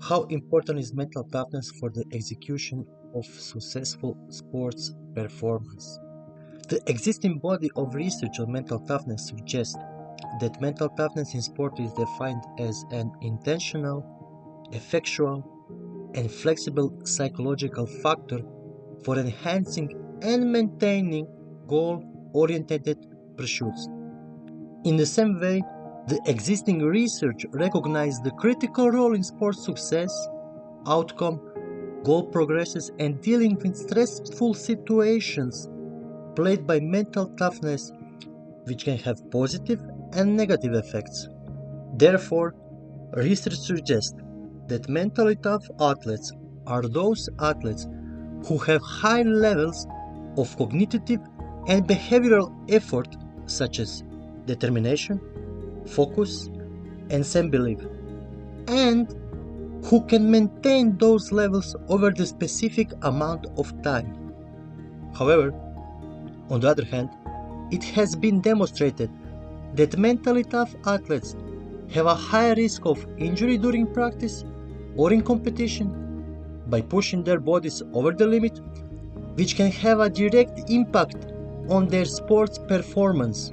How important is mental toughness for the execution of successful sports performance? The existing body of research on mental toughness suggests that mental toughness in sport is defined as an intentional, effectual, and flexible psychological factor for enhancing and maintaining goal-oriented pursuits. In the same way, the existing research recognizes the critical role in sports success, outcome, goal progresses, and dealing with stressful situations played by mental toughness, which can have positive and negative effects. Therefore, research suggests that mentally tough athletes are those athletes who have high levels of cognitive and behavioral effort, such as determination, focus, and self-belief, and who can maintain those levels over the specific amount of time. However, on the other hand, it has been demonstrated that mentally tough athletes have a higher risk of injury during practice or in competition by pushing their bodies over the limit, which can have a direct impact on their sports performance.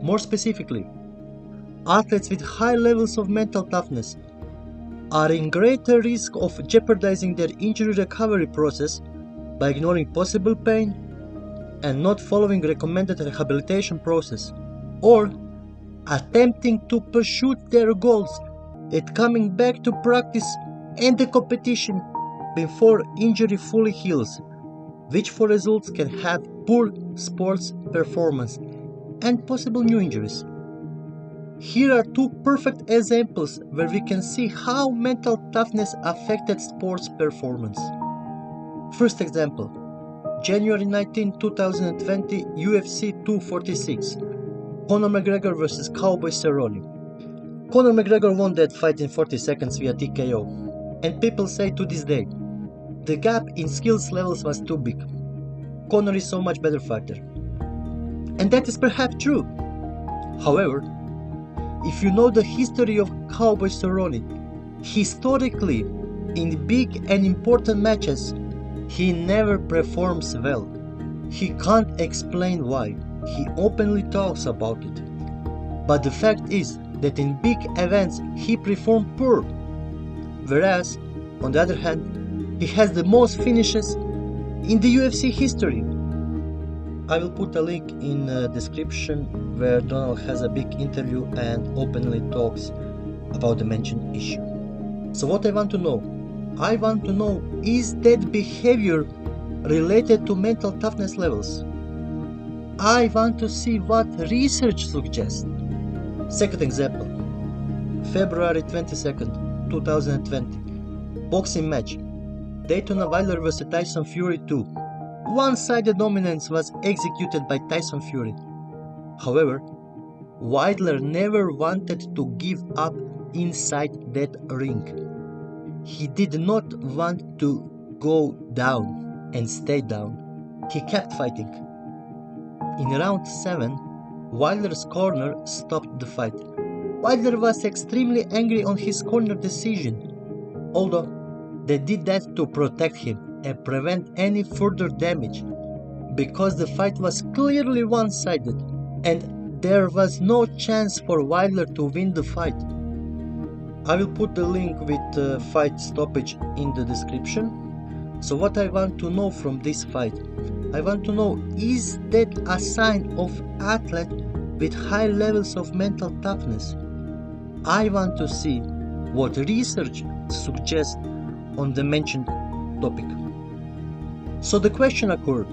More specifically, athletes with high levels of mental toughness are in greater risk of jeopardizing their injury recovery process by ignoring possible pain and not following recommended rehabilitation process, or attempting to pursue their goals at coming back to practice and the competition before injury fully heals, which for results can have poor sports performance and possible new injuries. Here are two perfect examples where we can see how mental toughness affected sports performance. First example, January 19, 2020, UFC 246, Conor McGregor vs. Cowboy Cerrone. Conor McGregor won that fight in 40 seconds via TKO, and people say to this day, the gap in skills levels was too big. Conor is so much better fighter. And that is perhaps true. However, if you know the history of Cowboy Cerrone, historically, in big and important matches, he never performs well. He can't explain why. He openly talks about it. But the fact is that in big events he performed poor. Whereas, on the other hand, he has the most finishes in the UFC history. I will put a link in the description where Donald has a big interview and openly talks about the mentioned issue. So what I want to know? I want to know, is that behavior related to mental toughness levels? I want to see what research suggests. Second example, February 22nd, 2020, boxing match, Daytona Wilder vs. Tyson Fury 2. One-sided dominance was executed by Tyson Fury. However, Wilder never wanted to give up inside that ring. He did not want to go down and stay down. He kept fighting. In round 7, Wilder's corner stopped the fight. Wilder was extremely angry on his corner decision, although they did that to protect him and prevent any further damage, because the fight was clearly one-sided and there was no chance for Wilder to win the fight. I will put the link with fight stoppage in the description. So what I want to know from this fight, I want to know, is that a sign of athlete with high levels of mental toughness? I want to see what research suggests on the mentioned topic. So the question occurred,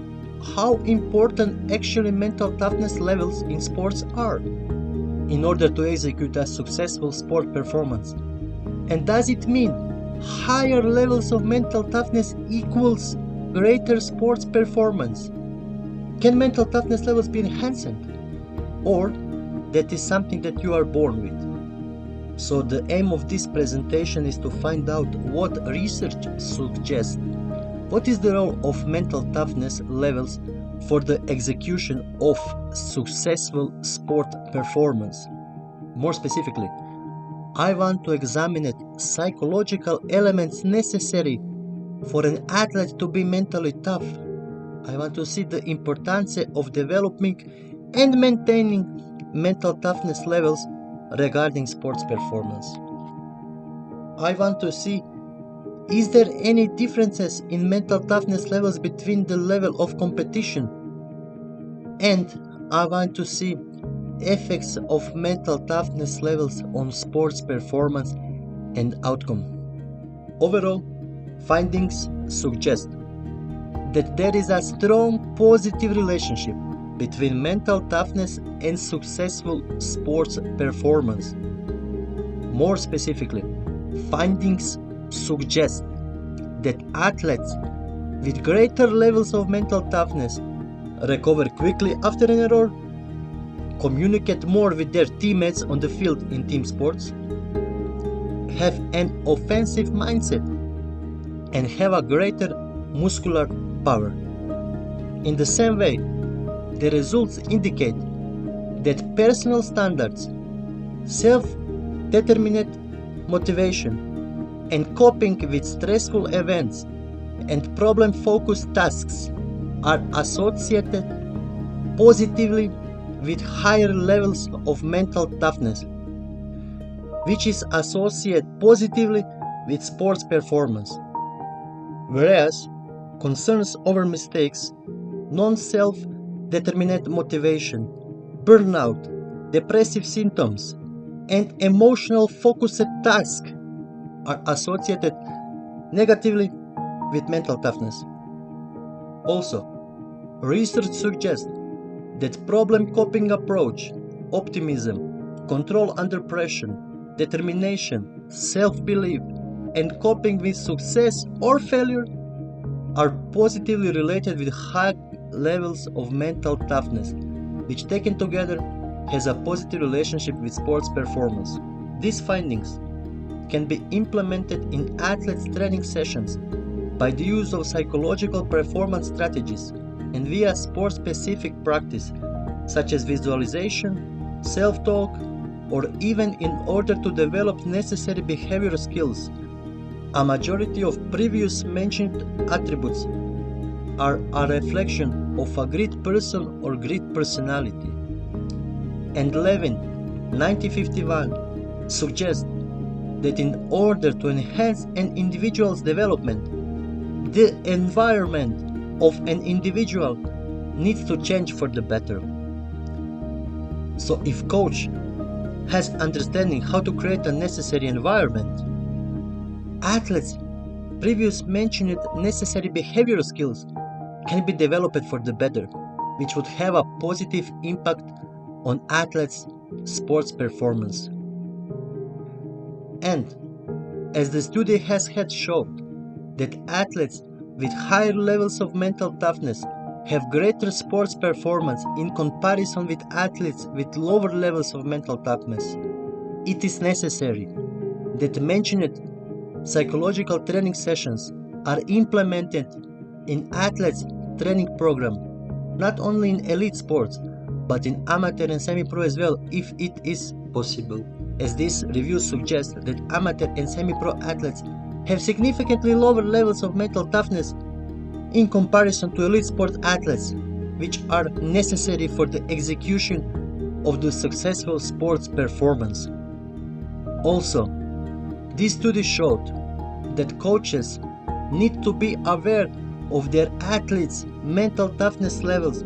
how important actually mental toughness levels in sports are in order to execute a successful sport performance? And does it mean higher levels of mental toughness equals greater sports performance? Can mental toughness levels be enhanced? Or that is something that you are born with? So the aim of this presentation is to find out what research suggests. What is the role of mental toughness levels for the execution of successful sport performance? More specifically, I want to examine psychological elements necessary for an athlete to be mentally tough. I want to see the importance of developing and maintaining mental toughness levels regarding sports performance. I want to see, is there any differences in mental toughness levels between the level of competition? And I want to see effects of mental toughness levels on sports performance and outcome. Overall, findings suggest that there is a strong positive relationship between mental toughness and successful sports performance. More specifically, findings suggest that athletes with greater levels of mental toughness recover quickly after an error, communicate more with their teammates on the field in team sports, have an offensive mindset, and have a greater muscular power. In the same way, the results indicate that personal standards, self-determined motivation, and coping with stressful events and problem-focused tasks are associated positively with higher levels of mental toughness, which is associated positively with sports performance. Whereas concerns over mistakes, non-self-determined motivation, burnout, depressive symptoms, and emotional focused tasks are associated negatively with mental toughness. Also, research suggests that problem coping approach, optimism, control under pressure, determination, self-belief, and coping with success or failure are positively related with high levels of mental toughness, which taken together has a positive relationship with sports performance. These findings can be implemented in athletes' training sessions by the use of psychological performance strategies and via sport-specific practice such as visualization, self-talk, or even in order to develop necessary behavioral skills. A majority of previous mentioned attributes are a reflection of a great person or great personality. And Levin, 1951, suggests that in order to enhance an individual's development, the environment of an individual needs to change for the better. So if coach has understanding how to create a necessary environment, athletes' previous mentioned necessary behavioral skills can be developed for the better, which would have a positive impact on athletes' sports performance. And as the study has had shown that athletes with higher levels of mental toughness have greater sports performance in comparison with athletes with lower levels of mental toughness, it is necessary that mentioned psychological training sessions are implemented in athletes' training program, not only in elite sports, but in amateur and semi-pro as well, if it is possible, as this review suggests that amateur and semi-pro athletes have significantly lower levels of mental toughness in comparison to elite sport athletes, which are necessary for the execution of the successful sports performance. Also, this study showed that coaches need to be aware of their athletes' mental toughness levels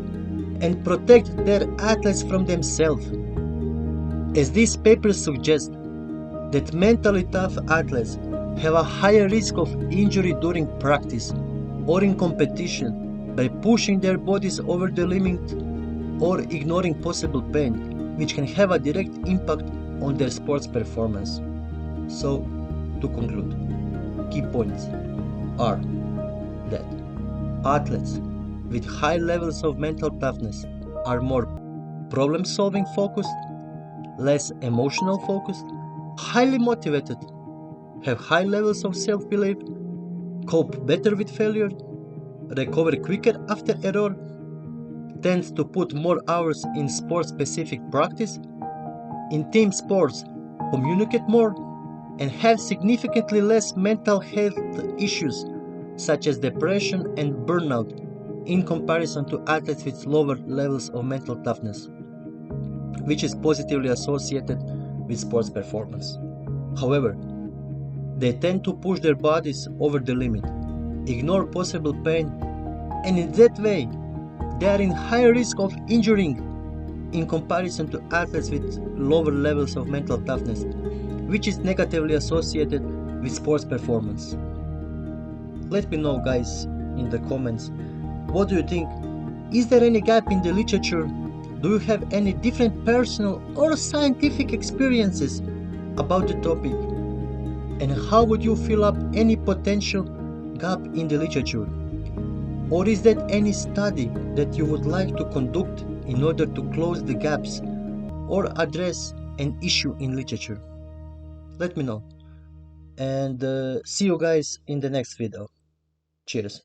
and protect their athletes from themselves, as these papers suggest that mentally tough athletes have a higher risk of injury during practice or in competition by pushing their bodies over the limit or ignoring possible pain, which can have a direct impact on their sports performance. So, to conclude, key points are that athletes with high levels of mental toughness are more problem-solving focused, less emotional focused, highly motivated, have high levels of self-belief, cope better with failure, recover quicker after error, tend to put more hours in sport-specific practice. In team sports, communicate more, and have significantly less mental health issues such as depression and burnout in comparison to athletes with lower levels of mental toughness, which is positively associated with sports performance. However, they tend to push their bodies over the limit, ignore possible pain, and in that way, they are in higher risk of injuring in comparison to athletes with lower levels of mental toughness, which is negatively associated with sports performance. Let me know, guys, in the comments. What do you think? Is there any gap in the literature? Do you have any different personal or scientific experiences about the topic? And how would you fill up any potential gap in the literature? Or is there any study that you would like to conduct in order to close the gaps or address an issue in literature? Let me know. And see you guys in the next video. Cheers.